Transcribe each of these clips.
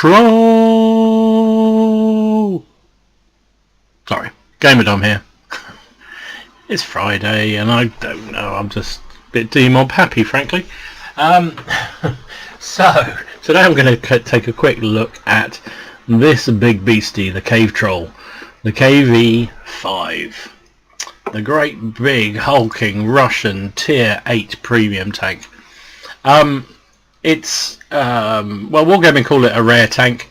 Intro! Sorry, Gamerdom here. It's Friday and I don't know, I'm just a bit demob happy, frankly. So, today I'm going to take a quick look at this big beastie, the Cave Troll, the KV5. The great big hulking Russian tier 8 premium tank. It's well, Wargaming call it a rare tank,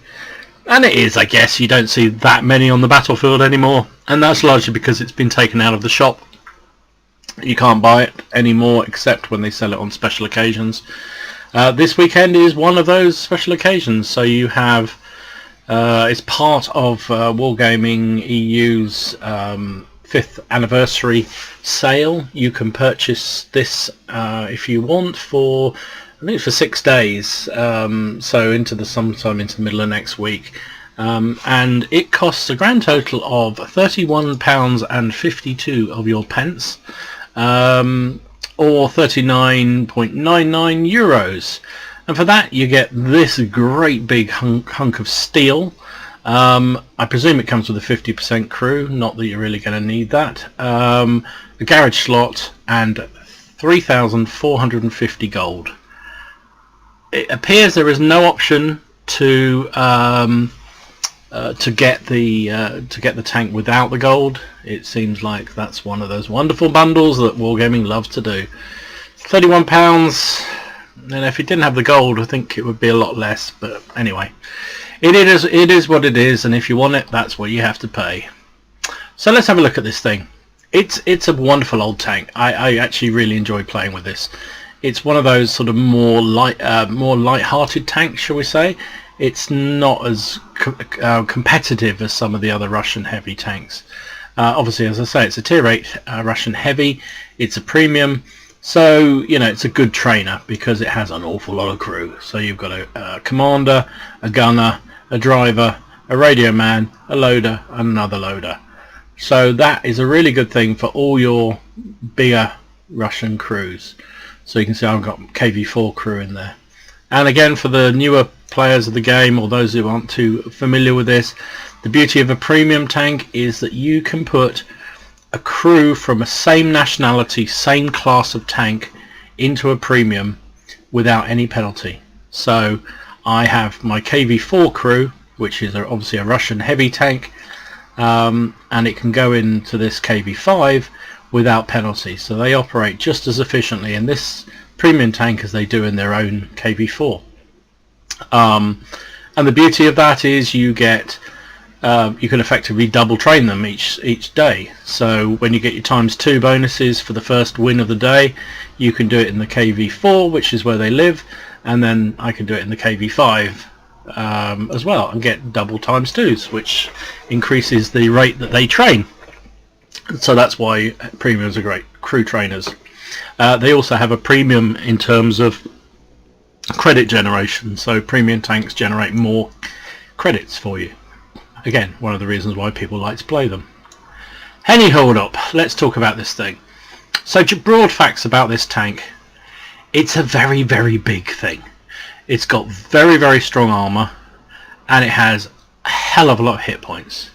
and it is, I guess. You don't see that many on the battlefield anymore, and that's largely because it's been taken out of the shop. You can't buy it anymore except when they sell it on special occasions. This weekend is one of those special occasions, so you have it's part of Wargaming EU's 5th anniversary sale. You can purchase this if you want for, I think it's for 6 days, so into sometime into the middle of next week, and it costs a grand total of £31.52 of your pence, or 39.99 euros, and for that you get this great big hunk of steel. I presume it comes with a 50% crew, not that you're really going to need that, a garage slot, and 3,450 gold. It appears there is no option to get the tank without the gold. It seems like that's one of those wonderful bundles that Wargaming loves to do. £31, and if it didn't have the gold, I think it would be a lot less. But anyway, it is what it is, and if you want it, that's what you have to pay. So let's have a look at this thing. It's a wonderful old tank. I actually really enjoy playing with this. It's one of those sort of more light-hearted tanks, shall we say. It's not as competitive as some of the other Russian heavy tanks. Obviously, as I say, it's a tier 8 Russian heavy. It's a premium, so you know it's a good trainer because it has an awful lot of crew. So you've got a commander, a gunner, a driver, a radio man, a loader, and another loader. So that is a really good thing for all your bigger Russian crews. So you can see I've got KV4 crew in there. And again, for the newer players of the game, or those who aren't too familiar with this, the beauty of a premium tank is that you can put a crew from a same nationality, same class of tank into a premium without any penalty. So I have my KV4 crew, which is obviously a Russian heavy tank, and it can go into this KV5 without penalty. So they operate just as efficiently in this premium tank as they do in their own KV4. And the beauty of that is you get you can effectively double train them each day. So when you get your ×2 bonuses for the first win of the day, you can do it in the KV4, which is where they live, and then I can do it in the KV5 as well and get double ×2s, which increases the rate that they train. So that's why premiums are great crew trainers. They also have a premium in terms of credit generation, so premium tanks generate more credits for you. Again, one of the reasons why people like to play them. Any hold up, let's talk about this thing. So broad facts about this tank. It's a very, very big thing. It's got very, very strong armour, and it has a hell of a lot of hit points.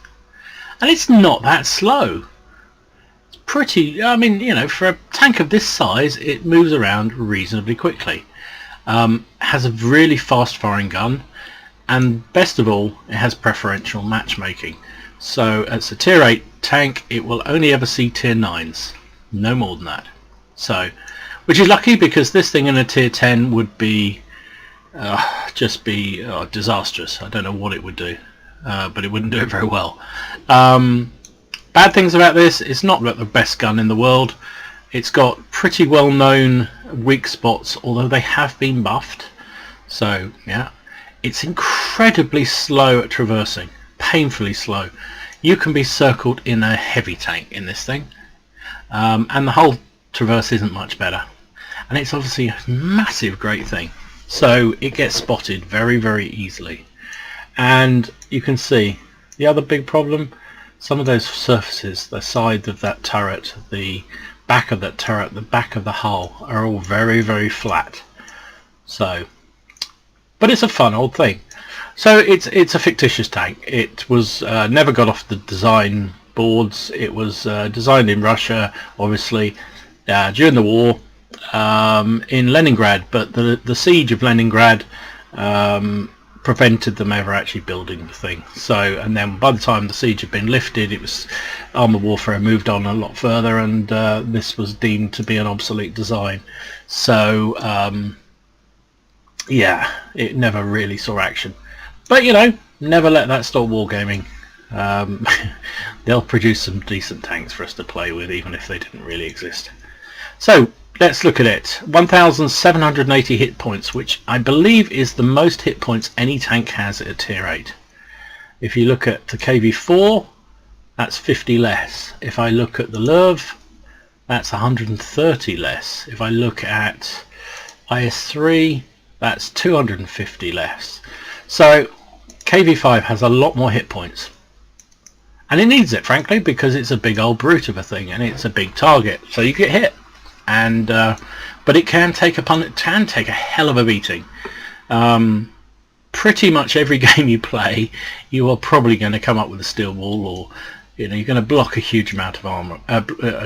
And it's not that slow. Pretty, I mean, you know, for a tank of this size, it moves around reasonably quickly. Has a really fast firing gun, and best of all, it has preferential matchmaking. So as a tier 8 tank, it will only ever see tier 9s, no more than that. So, which is lucky, because this thing in a tier 10 would be just be disastrous. I don't know what it would do, but it wouldn't do it very well. Bad things about this, it's not the best gun in the world. It's got pretty well known weak spots, although they have been buffed. So yeah, it's incredibly slow at traversing, painfully slow. You can be circled in a heavy tank in this thing, and the whole traverse isn't much better. And it's obviously a massive great thing, so it gets spotted very, very easily. And you can see the other big problem, some of those surfaces, the side of that turret, the back of that turret, the back of the hull, are all very, very flat. So, but it's a fun old thing. So it's a fictitious tank. It was never got off the design boards. It was designed in Russia, obviously, during the war, in Leningrad, but the siege of Leningrad prevented them ever actually building the thing. So, and then by the time the siege had been lifted, it was armour warfare moved on a lot further, and this was deemed to be an obsolete design. So yeah, it never really saw action. But you know, never let that stop wargaming. They'll produce some decent tanks for us to play with, even if they didn't really exist. So let's look at it. 1,780 hit points, which I believe is the most hit points any tank has at a tier 8. If you look at the KV4, that's 50 less. If I look at the Love, that's 130 less. If I look at IS3, that's 250 less. So KV5 has a lot more hit points. And it needs it, frankly, because it's a big old brute of a thing, and it's a big target, so you get hit. And but it can take a hell of a beating. Pretty much every game you play, you are probably going to come up with a steel wall, or you know, you're going to block a huge amount of armor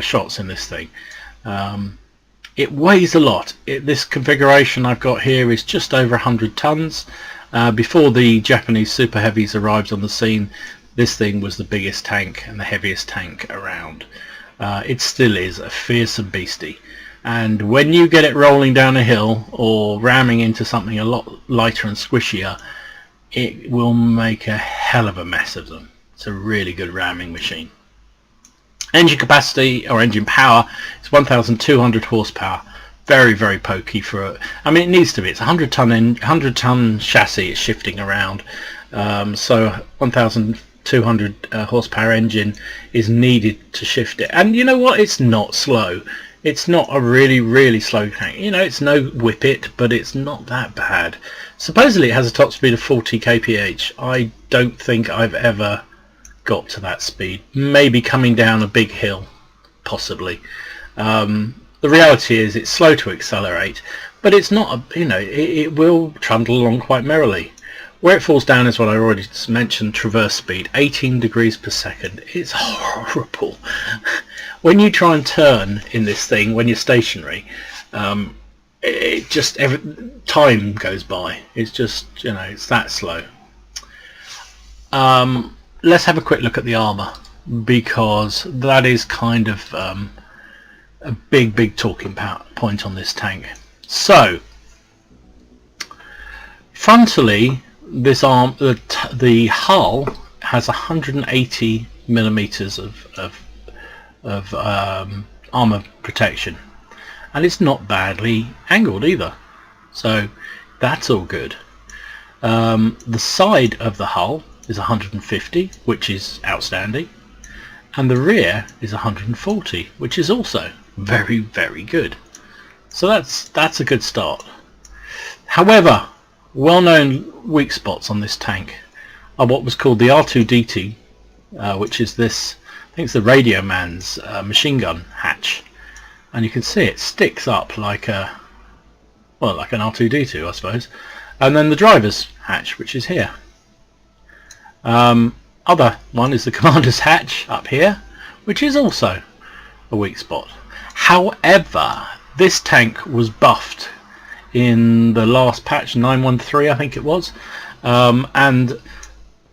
shots in this thing. It weighs a lot. This configuration I've got here is just over 100 tons. Before the Japanese super heavies arrived on the scene, this thing was the biggest tank and the heaviest tank around. It still is a fearsome beastie, and when you get it rolling down a hill or ramming into something a lot lighter and squishier, it will make a hell of a mess of them. It's a really good ramming machine. Engine capacity, or engine power, is 1,200 horsepower. Very, very pokey for. I mean, it needs to be. It's 100-ton chassis. It's shifting around, so 1,200 horsepower engine is needed to shift it. And you know what? It's not slow. It's not a really, really slow tank. You know, it's no whip it, but it's not that bad. Supposedly, it has a top speed of 40 kph. I don't think I've ever got to that speed. Maybe coming down a big hill, possibly. The reality is it's slow to accelerate, but it's not, you know, it will trundle along quite merrily. Where it falls down is what I already mentioned, traverse speed, 18 degrees per second. It's horrible. When you try and turn in this thing, when you're stationary, it just, time goes by. It's just, you know, it's that slow. Let's have a quick look at the armour, because that is kind of a big talking point on this tank. So frontally, this the hull has 180 millimeters of armor protection, and it's not badly angled either, so that's all good. The side of the hull is 150, which is outstanding, and the rear is 140, which is also very, very good. So that's a good start. However, well-known weak spots on this tank are what was called the R2D2, which is this, I think it's the Radio Man's machine gun hatch, and you can see it sticks up like a, well, like an R2D2, I suppose. And then the driver's hatch, which is here. Other one is the commander's hatch up here, which is also a weak spot. However, this tank was buffed in the last patch, 913 I think it was, and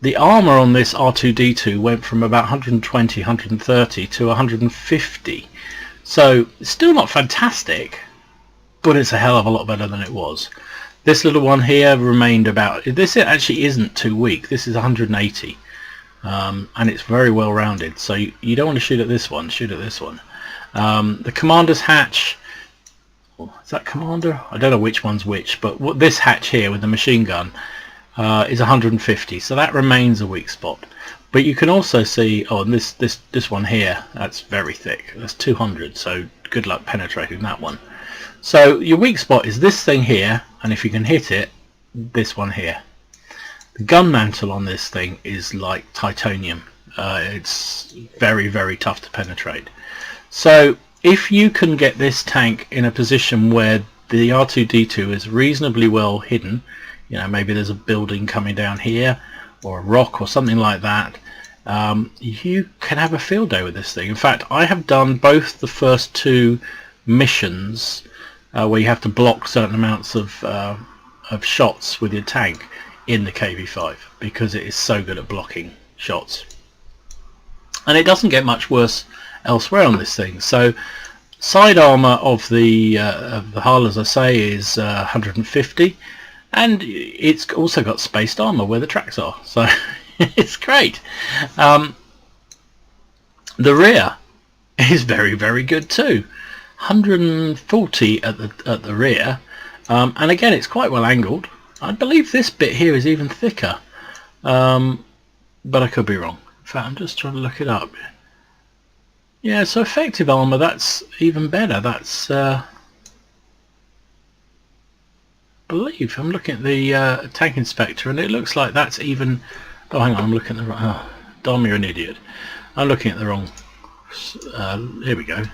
the armour on this R2D2 went from about 120, 130 to 150. So it's still not fantastic, but it's a hell of a lot better than it was. This little one here remained about, this actually isn't too weak, this is 180, and it's very well rounded, so you don't want to shoot at this one, shoot at this one. The commander's hatch, is that commander? I don't know which one's which, but this hatch here with the machine gun is 150, so that remains a weak spot. But you can also see, oh, and this one here, that's very thick, that's 200, so good luck penetrating that one. So your weak spot is this thing here, and if you can hit it, this one here. The gun mantle on this thing is like titanium. It's very, very tough to penetrate. So if you can get this tank in a position where the R2D2 is reasonably well hidden, you know, maybe there's a building coming down here or a rock or something like that, you can have a field day with this thing. In fact, I have done both the first two missions where you have to block certain amounts of shots with your tank in the KV5 because it is so good at blocking shots, and it doesn't get much worse elsewhere on this thing. So side armour of the hull, as I say, is 150, and it's also got spaced armour where the tracks are, so it's great. The rear is very, very good too. 140 at the rear, and again it's quite well angled. I believe this bit here is even thicker, but I could be wrong. In fact, I'm just trying to look it up. Yeah, so effective armour, that's even better. That's I believe I'm looking at the tank inspector, and it looks like that's even. Oh, hang on, I'm looking at the. Oh, Dom, you're an idiot. I'm looking at the wrong. Here we go.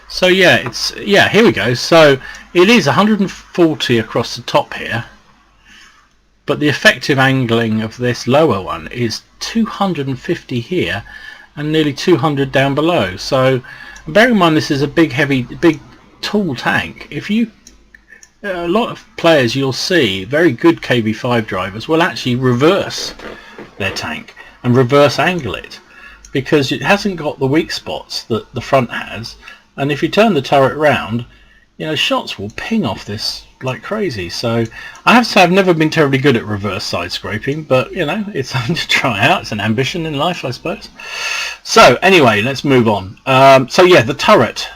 So yeah, here we go. So it is 140 across the top here, but the effective angling of this lower one is 250 here and nearly 200 down below. So bear in mind this is a big, heavy, big, tall tank. If you a lot of players you'll see, very good KV5 drivers will actually reverse their tank and reverse angle it, because it hasn't got the weak spots that the front has, and if you turn the turret round, you know, shots will ping off this like crazy. So I have to say I've never been terribly good at reverse side scraping, but you know, it's something to try out. It's an ambition in life, I suppose. So anyway, let's move on. So yeah, the turret,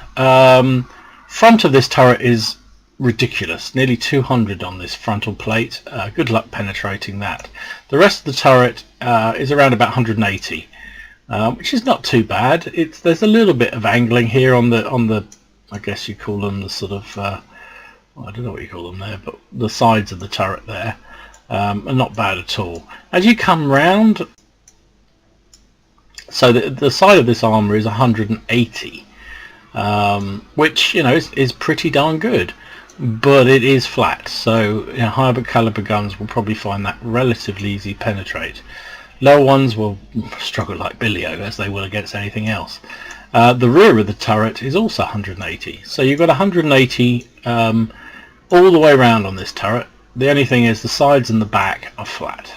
front of this turret is ridiculous, nearly 200 on this frontal plate. Good luck penetrating that. The rest of the turret is around about 180. Which is not too bad. There's a little bit of angling here on the I guess you call them the sort of well, I don't know what you call them there, but the sides of the turret there are not bad at all. As you come round, so the side of this armour is 180, which, you know, is pretty darn good, but it is flat, so you know, higher caliber guns will probably find that relatively easy to penetrate. Lower ones will struggle like Billio, as they will against anything else. The rear of the turret is also 180, so you've got 180 all the way around on this turret. The only thing is the sides and the back are flat.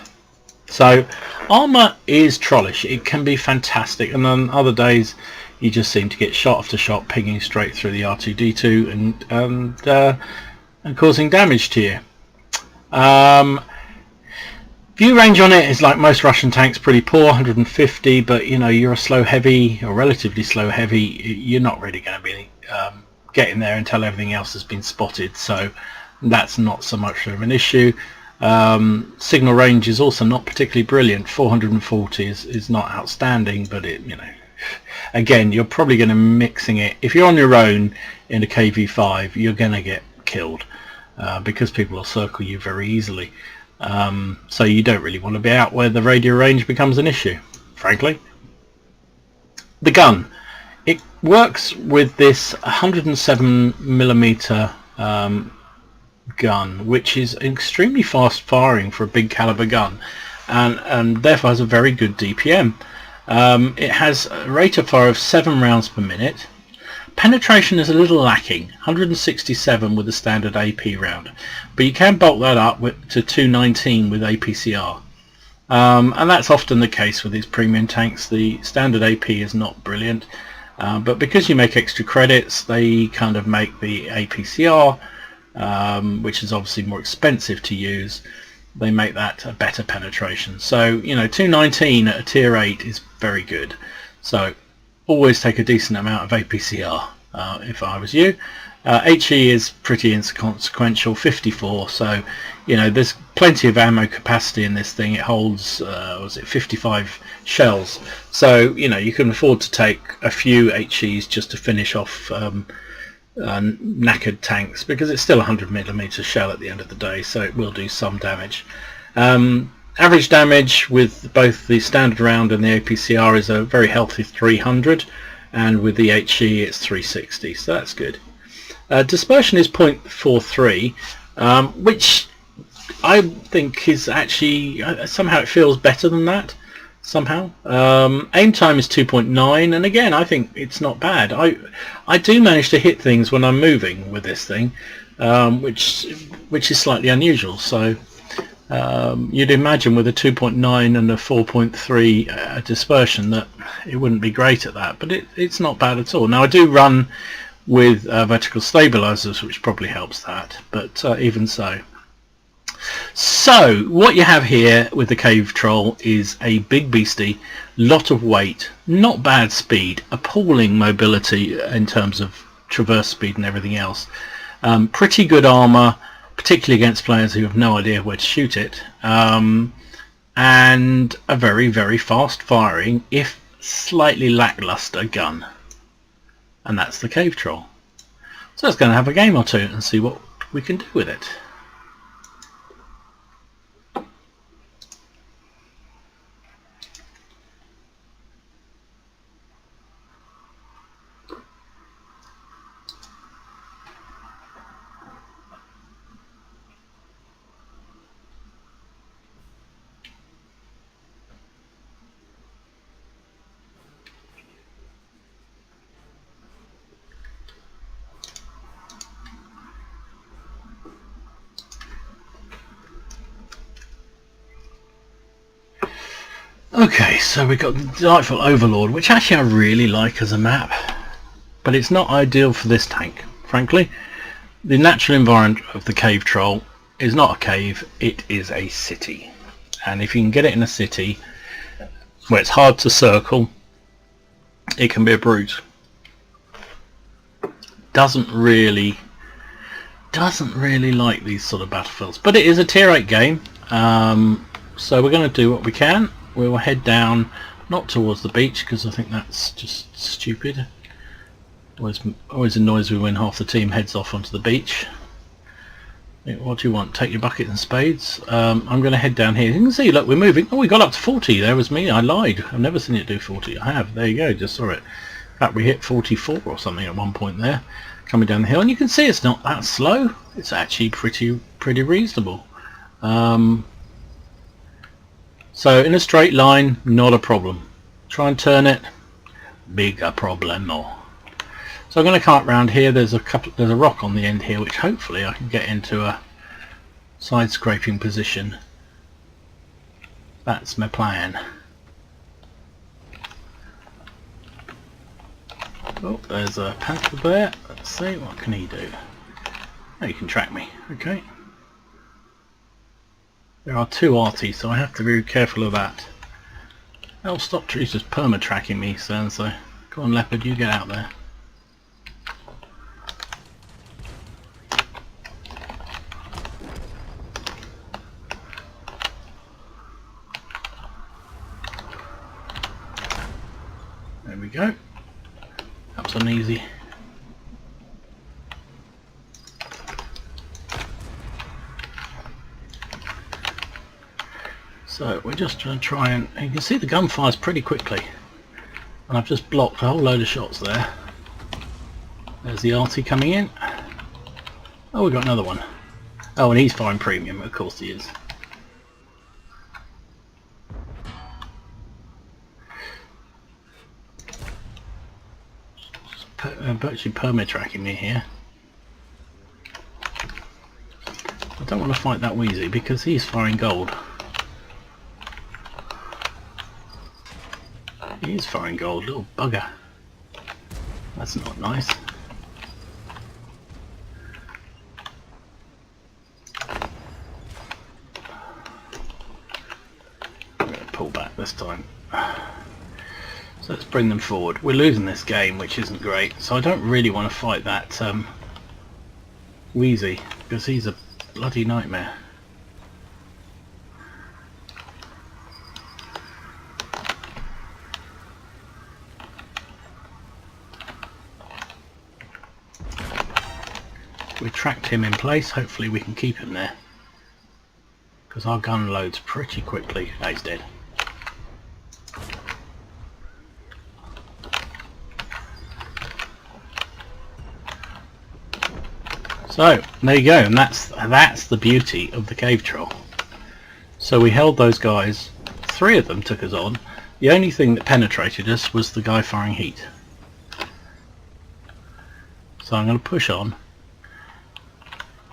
So armour is trollish. It can be fantastic, and on other days you just seem to get shot after shot pinging straight through the R2D2 and causing damage to you. View range on it is like most Russian tanks, pretty poor, 150, but you know, you're a slow heavy, or relatively slow heavy, you're not really going to be getting there until everything else has been spotted, so that's not so much of an issue. Signal range is also not particularly brilliant. 440 is not outstanding, but it, you know, again, you're probably going to mixing it. If you're on your own in a KV5, you're going to get killed because people will circle you very easily. So you don't really want to be out where the radio range becomes an issue, frankly. The gun, it works with this 107mm gun, which is extremely fast firing for a big caliber gun, and therefore has a very good DPM. It has a rate of fire of 7 rounds per minute. Penetration is a little lacking, 167 with a standard AP round, but you can bulk that up to 219 with APCR, and that's often the case with these premium tanks. The standard AP is not brilliant, but because you make extra credits, they kind of make the APCR, which is obviously more expensive to use, they make that a better penetration. So you know, 219 at a tier 8 is very good. So always take a decent amount of APCR if I was you. HE is pretty inconsequential, 54, so you know, there's plenty of ammo capacity in this thing. It holds was it 55 shells, so you know, you can afford to take a few HEs just to finish off knackered tanks, because it's still a 100mm shell at the end of the day, so it will do some damage. Average damage with both the standard round and the APCR is a very healthy 300, and with the HE it's 360, so that's good. Dispersion is 0.43, which I think is actually somehow it feels better than that. Somehow aim time is 2.9, and again I think it's not bad. I do manage to hit things when I'm moving with this thing, which is slightly unusual. So you'd imagine with a 2.9 and a 4.3 dispersion that it wouldn't be great at that, but it's not bad at all. Now I do run with vertical stabilizers, which probably helps that, but even so. So what you have here with the cave troll is a big beastie, lot of weight, not bad speed, appalling mobility in terms of traverse speed and everything else, pretty good armour, particularly against players who have no idea where to shoot it, and a very, very fast firing, if slightly lackluster, gun. And that's the cave troll. So let's go and have a game or two and see what we can do with it. Okay, so we've got the Delightful Overlord, which actually I really like as a map, but it's not ideal for this tank, frankly. The natural environment of the cave troll is not a cave, it is a city. And if you can get it in a city where it's hard to circle, it can be a brute. Doesn't really like these sort of battlefields, but it is a tier 8 game, so we're going to do what we can. We will head down, not towards the beach, because I think that's just stupid. Always annoys me when half the team heads off onto the beach. What do you want? Take your bucket and spades? I'm going to head down here. You can see, look, we're moving. Oh, we got up to 40. There was me. I lied. I've never seen it do 40. I have. There you go. Just saw it. In fact, we hit 44 or something at one point there, coming down the hill. And you can see it's not that slow. It's actually pretty reasonable. So in a straight line, not a problem. Try and turn it, bigger problemo. So I'm going to come up round here. There's a rock on the end here, which hopefully I can get into a side scraping position. That's my plan. Oh, there's a panther there. Let's see, what can he do? Oh, he can track me. Okay. There are two arties, so I have to be very careful of that. Oh, stop, trees just perma-tracking me, so come on, leopard, you get out there. There we go. That was uneasy. So we're just going to try and you can see the gun fires pretty quickly, and I've just blocked a whole load of shots there. There's the arty coming in. Oh, we've got another one. Oh, and he's firing premium, of course he is. Virtually perma-tracking me here. I don't want to fight that Wheezy because he's firing gold. He is firing gold, little bugger. That's not nice. I'm going to pull back this time. So let's bring them forward. We're losing this game, which isn't great, so I don't really want to fight that Wheezy, because he's a bloody nightmare. We tracked him in place, hopefully we can keep him there, because our gun loads pretty quickly. Oh, he's dead. So there you go, and that's the beauty of the cave troll. So we held those guys. 3 of them took us on. The only thing that penetrated us was the guy firing heat. So I'm going to push on.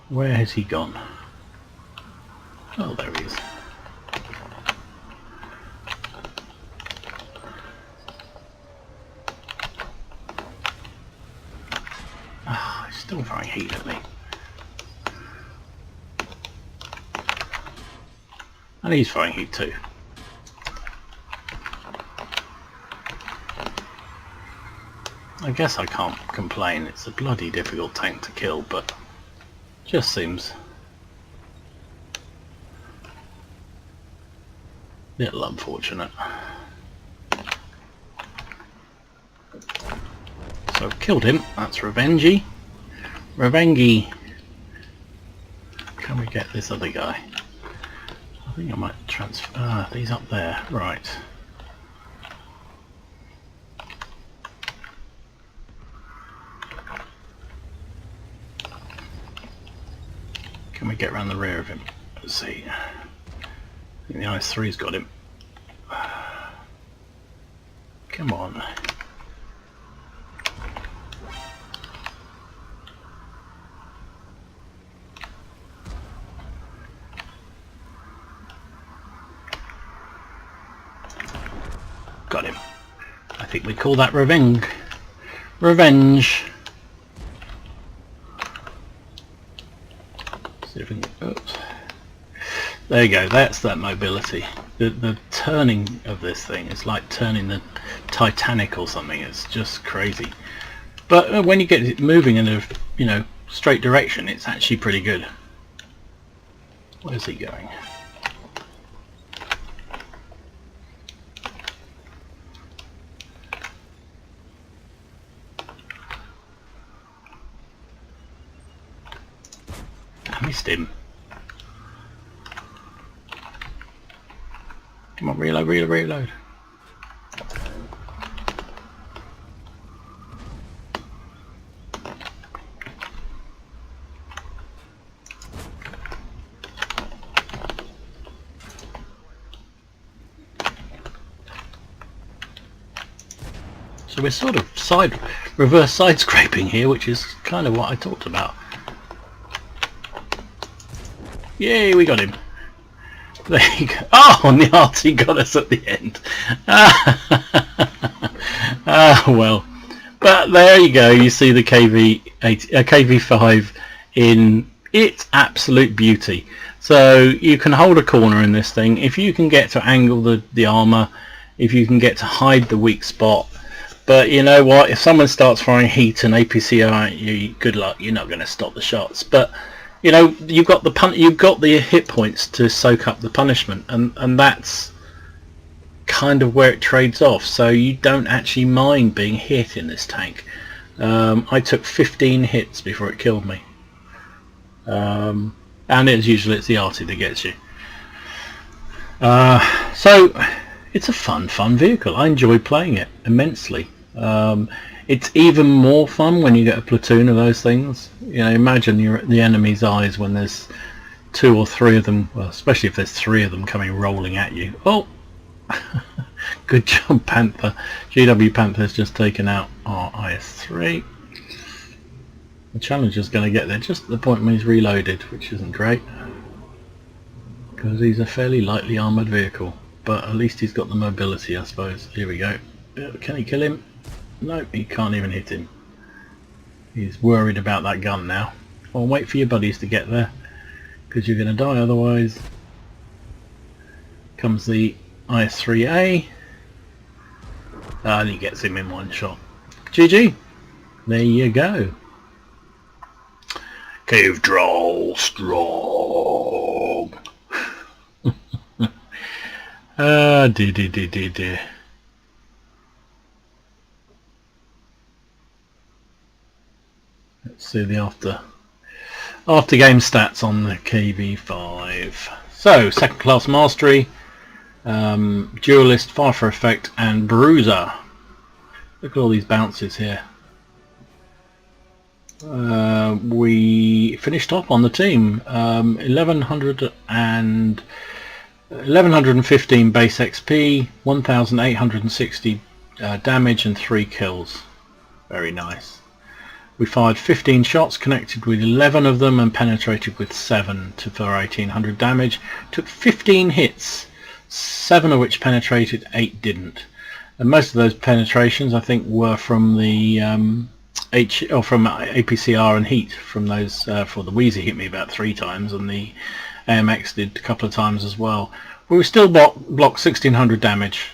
Where has he gone? Oh, there he is. Ah, he's still firing heat at me. And he's firing heat too. I guess I can't complain. It's a bloody difficult tank to kill, but just seems a little unfortunate. So I've killed him. That's revengey. Revengy. Can we get this other guy? I think I might transfer. Ah, he's up there. Right. Can we get around the rear of him? Let's see. I think the IS-3's got him. Come on. Got him. I think we call that revenge. Revenge. See if we can, oops. There you go, that's that mobility. The turning of this thing is like turning the Titanic or something. It's just crazy. But when you get it moving in a, you know, straight direction, it's actually pretty good. Where's he going? I missed him. Come on, reload, reload, reload. So we're sort of reverse side scraping here, which is kind of what I talked about. Yay, we got him. There you go. Oh, and the RT got us at the end. Well. But there you go. You see the KV5 in its absolute beauty. So you can hold a corner in this thing. If you can get to angle the armour, if you can get to hide the weak spot. But you know what? If someone starts firing heat and APCO at you, good luck. You're not going to stop the shots. But you know, you've got the hit points to soak up the punishment, and that's kind of where it trades off. So you don't actually mind being hit in this tank. I took 15 hits before it killed me, and it's usually the arty that gets you. So it's a fun vehicle. I enjoy playing it immensely. It's even more fun when you get a platoon of those things. You know, imagine the enemy's eyes when there's 2 or 3 of them, well, especially if there's 3 of them coming rolling at you. Oh, good job, Panther. GW Panther's just taken out our IS-3. The Challenger's going to get there just at the point when he's reloaded, which isn't great, because he's a fairly lightly armoured vehicle, but at least he's got the mobility, I suppose. Here we go. Can he kill him? Nope, he can't even hit him. He's worried about that gun now. Well, wait for your buddies to get there, because you're going to die otherwise. Comes the IS-3A, and he gets him in one shot. GG. There you go. Cave Droll strong. Dear. Let's see the after game stats on the KV5. So, second class mastery, duelist, fire for effect, and bruiser. Look at all these bounces here. We finished top on the team, 1100 and 1115 base XP, 1860 damage and 3 kills. Very nice. We fired 15 shots, connected with 11 of them and penetrated with 7 for 1800 damage. Took 15 hits, 7 of which penetrated, 8 didn't. And most of those penetrations I think were from the from APCR and heat from those. For the Wheezy hit me about 3 times and the AMX did a couple of times as well. We were still blocked 1600 damage.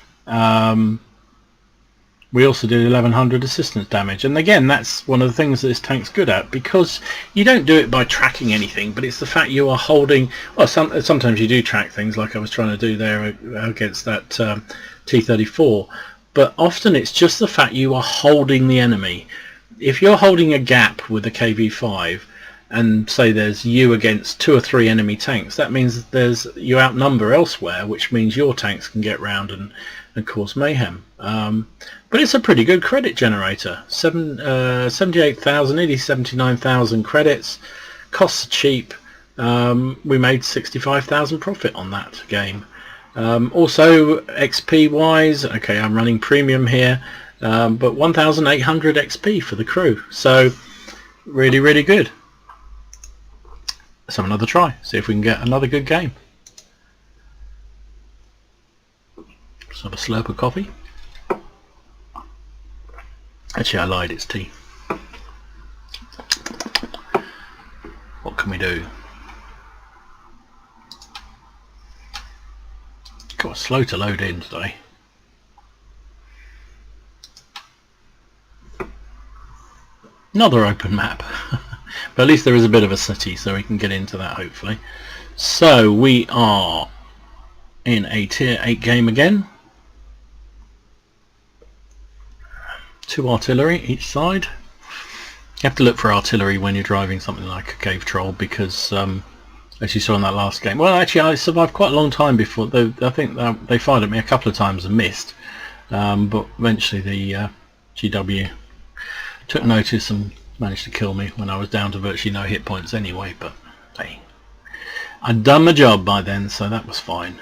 We also did 1100 assistance damage, and again that's one of the things that this tank's good at, because you don't do it by tracking anything, but it's the fact you are holding. Well, sometimes you do track things, like I was trying to do there against that T-34, but often it's just the fact you are holding the enemy. If you're holding a gap with the KV5 and say there's you against 2 or 3 enemy tanks, that means you outnumber elsewhere, which means your tanks can get round and cause mayhem. But it's a pretty good credit generator. 78,000, nearly 79,000 credits. Costs are cheap. We made 65,000 profit on that game. Also XP wise, okay, I'm running premium here, but 1,800 XP for the crew. So really, really good. Let's have another try. See if we can get another good game. Let's have a slurp of coffee. Actually, I lied, it's tea. What can we do? Got slow to load in today. Another open map. But at least there is a bit of a city, so we can get into that hopefully. So we are in a tier 8 game again. 2 artillery each side. You have to look for artillery when you're driving something like a cave troll, because as you saw in that last game, well actually I survived quite a long time before. I think they fired at me a couple of times and missed, but eventually the GW took notice and managed to kill me when I was down to virtually no hit points anyway. But hey, I'd done my job by then, so that was fine.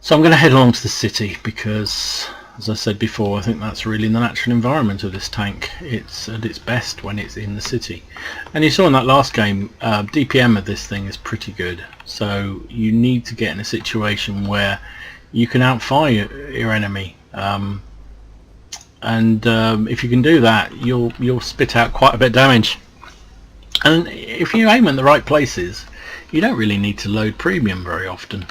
So I'm going to head along to the city because, as I said before, I think that's really the natural environment of this tank. It's at its best when it's in the city. And you saw in that last game, DPM of this thing is pretty good. So you need to get in a situation where you can outfire your enemy. If you can do that, you'll spit out quite a bit of damage. And if you aim in the right places, you don't really need to load premium very often.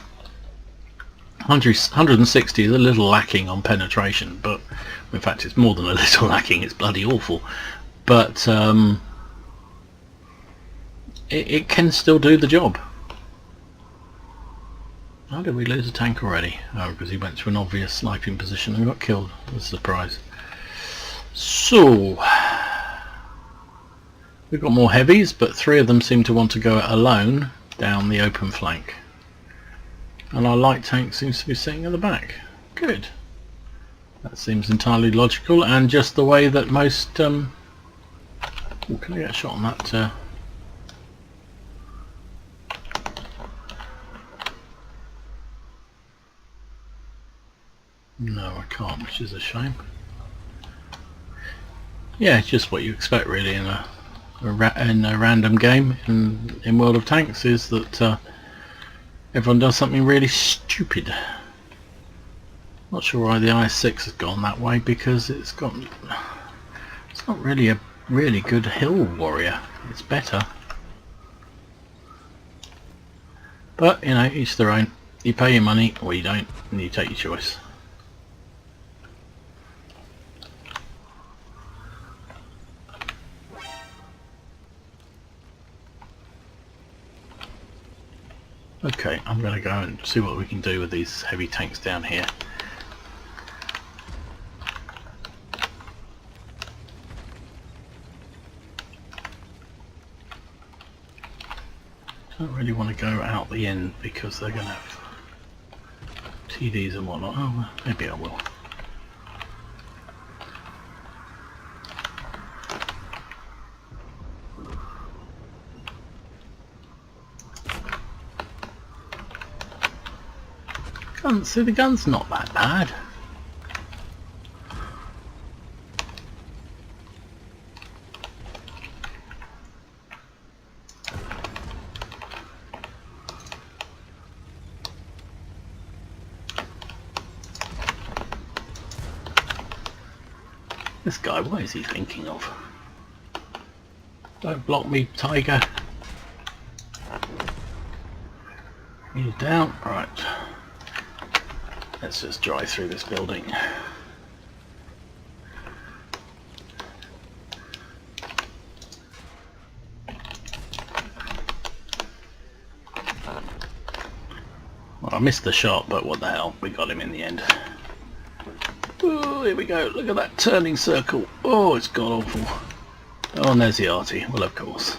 160 is a little lacking on penetration, but in fact it's more than a little lacking, it's bloody awful. But it can still do the job. How did we lose a tank already? Oh, because he went to an obvious sniping position and got killed. That's a surprise. So we've got more heavies, but 3 of them seem to want to go alone down the open flank. And our light tank seems to be sitting at the back. Good. That seems entirely logical, and just the way that most... Ooh, can I get a shot on that? No, I can't, which is a shame. Yeah, it's just what you expect really in a random game in World of Tanks, is that everyone does something really stupid. Not sure why the IS-6 has gone that way, because it's not really a really good hill warrior. It's better, but you know, each their own. You pay your money or you don't, and you take your choice. Okay, I'm going to go and see what we can do with these heavy tanks down here. Don't really want to go out the end because they're going to have TDs and whatnot. Oh, well, maybe I will. gun. See, the gun's not that bad. This guy, what is he thinking of? Don't block me, tiger. He's down. Right. Let's just drive through this building. Well, I missed the shot, but what the hell, we got him in the end. Oh, here we go. Look at that turning circle. Oh, it's god awful. Oh, and there's the arty. Well, of course.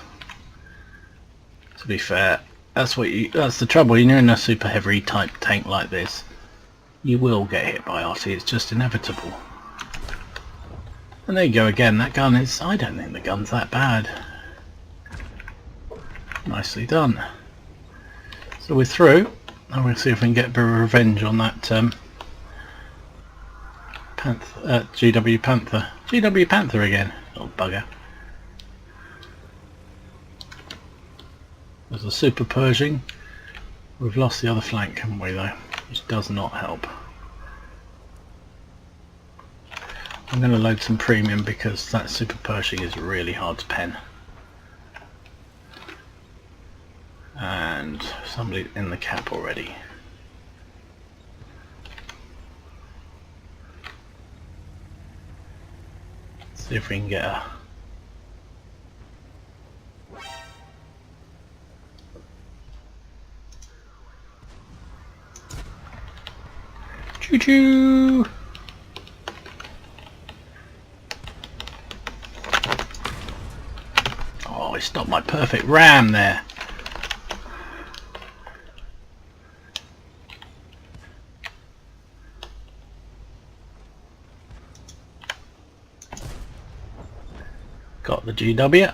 To be fair, that's the trouble. You're in a super heavy type tank like this, you will get hit by arty. It's just inevitable. And there you go again. That gun is. I don't think the gun's that bad. Nicely done. So we're through. And we'll see if we can get a bit of revenge on that GW Panther. GW Panther again. Little bugger. There's a super Pershing. We've lost the other flank, haven't we, though? Which does not help. I'm going to load some premium because that super Pershing is really hard to pen. And somebody in the cap already. See if we can get a choo-choo. Oh, he stopped my perfect ram there. Got the GW.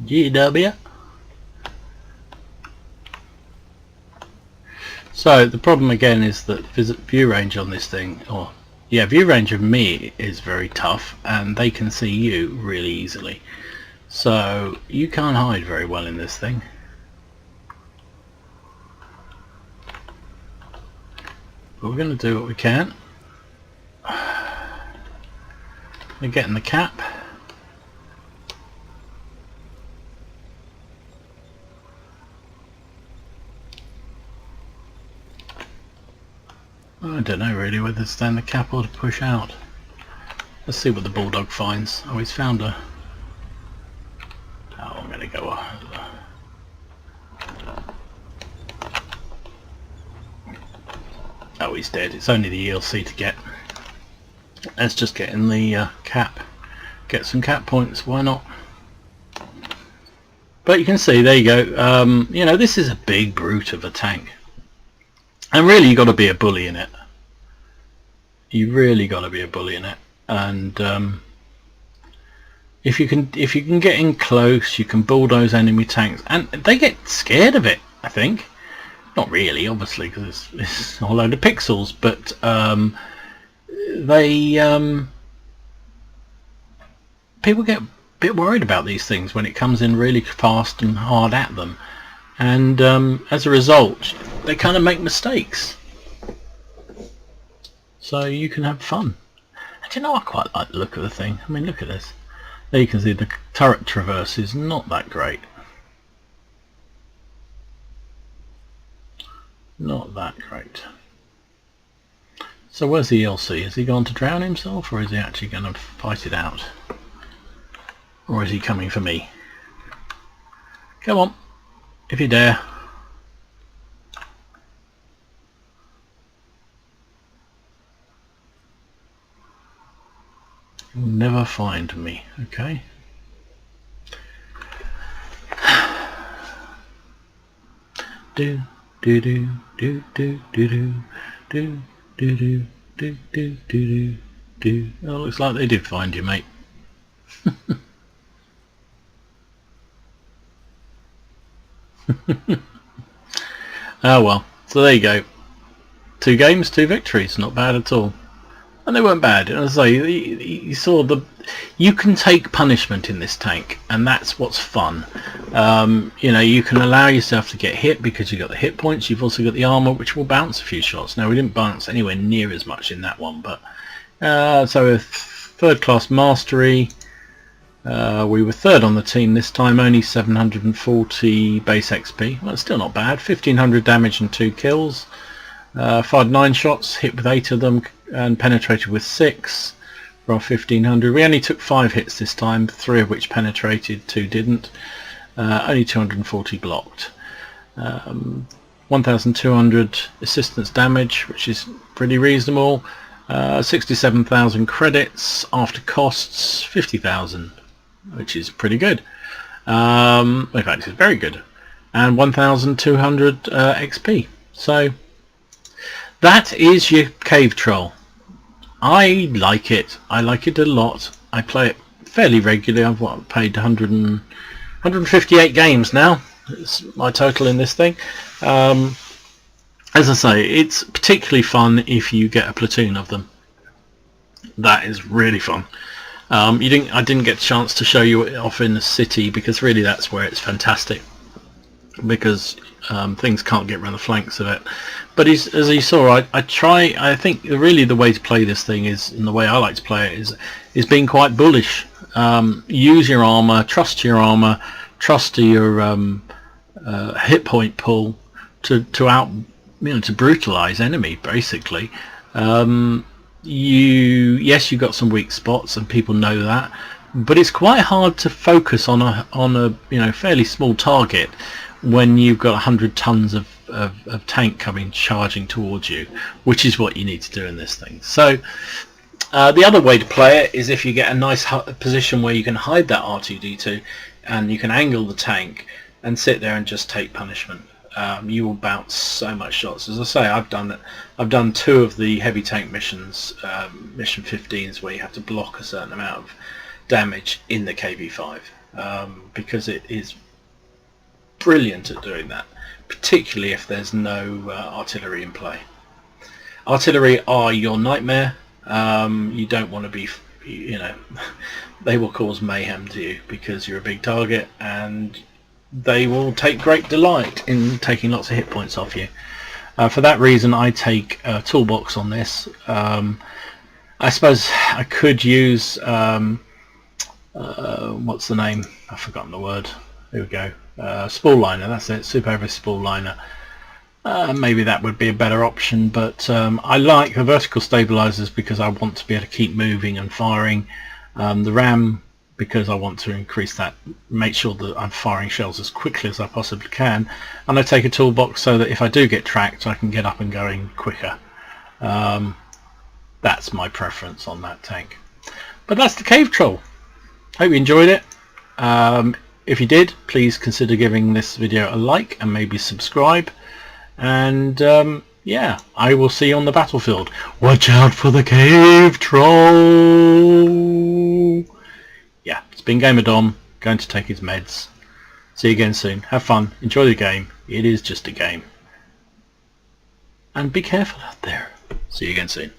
GW. So the problem again is that view range on this thing, or yeah, view range of me is very tough, and they can see you really easily. So you can't hide very well in this thing. But we're going to do what we can. We're getting the cap. I don't know really whether to stand the cap or to push out. Let's see what the bulldog finds. Oh, he's found a... Oh, I'm going to go... Oh, he's dead. It's only the ELC to get. Let's just get in the cap. Get some cap points, why not? But you can see, there you go. You know, this is a big brute of a tank. And really you got to be a bully in it. You really got to be a bully in it. And if you can get in close, you can bulldoze enemy tanks, and they get scared of it, I think. Not really, obviously, because it's a whole load of pixels, but people get a bit worried about these things when it comes in really fast and hard at them, and as a result they kind of make mistakes, so you can have fun. And you know, I quite like the look of the thing. I mean, look at this. There you can see the turret traverse is not that great. Not that great. So where's the ELC? Has he gone to drown himself, or is he actually going to fight it out? Or is he coming for me? Come on, if you dare. You'll never find me, okay? Do do do do do do do do do do do do do do. Oh, looks like they did find you, mate. Oh well, so there you go. 2 games, 2 victories, not bad at all. And they weren't bad. As I say, you saw you can take punishment in this tank, and that's what's fun. You know, you can allow yourself to get hit because you've got the hit points. You've also got the armour, which will bounce a few shots. Now, we didn't bounce anywhere near as much in that one, but so a 3rd class mastery. We were 3rd on the team this time, only 740 base XP. Well, it's still not bad. 1500 damage and 2 kills. Fired 9 shots, hit with 8 of them, and penetrated with 6 for our 1500. We only took 5 hits this time, 3 of which penetrated, 2 didn't. Only 240 blocked. 1200 assistance damage, which is pretty reasonable. 67,000 credits after costs, 50,000, which is pretty good. In fact, it's very good. And 1,200 XP. So that is your cave troll. I like it. I like it a lot. I play it fairly regularly. I've played 158 games now. It's my total in this thing. As I say, it's particularly fun if you get a platoon of them. That is really fun. I didn't get a chance to show you it off in the city because really that's where it's fantastic, because things can't get around the flanks of it. But as you saw, I think really the way to play this thing is, and the way I like to play it is being quite bullish. Use your armour, trust your armour, trust to your hit point pool to brutalize enemy basically. Yes, you've got some weak spots and people know that, but it's quite hard to focus on a fairly small target when you've got 100 tons of tank coming charging towards you, which is what you need to do in this thing. So the other way to play it is if you get a nice position where you can hide that R2D2 and you can angle the tank and sit there and just take punishment. You will bounce so much shots. As I say, I've done 2 of the heavy tank missions, mission 15s, where you have to block a certain amount of damage in the KV5, because it is brilliant at doing that, particularly if there's no artillery in play. Artillery are your nightmare. You don't want to be, they will cause mayhem to you because you're a big target, and they will take great delight in taking lots of hit points off you. For that reason, I take a toolbox on this. I suppose I could use what's the name? I've forgotten the word. Here we go. Spool liner. That's it. Super heavy spool liner. Maybe that would be a better option, but I like the vertical stabilizers because I want to be able to keep moving and firing. The RAM, because I want to increase that, make sure that I'm firing shells as quickly as I possibly can, and I take a toolbox so that if I do get tracked I can get up and going quicker. That's my preference on that tank. But that's the Cave Troll. Hope you enjoyed it. If you did, please consider giving this video a like and maybe subscribe, and yeah, I will see you on the battlefield. Watch out for the Cave Troll. Yeah, it's been Gamer Dom, going to take his meds. See you again soon. Have fun. Enjoy the game. It is just a game. And be careful out there. See you again soon.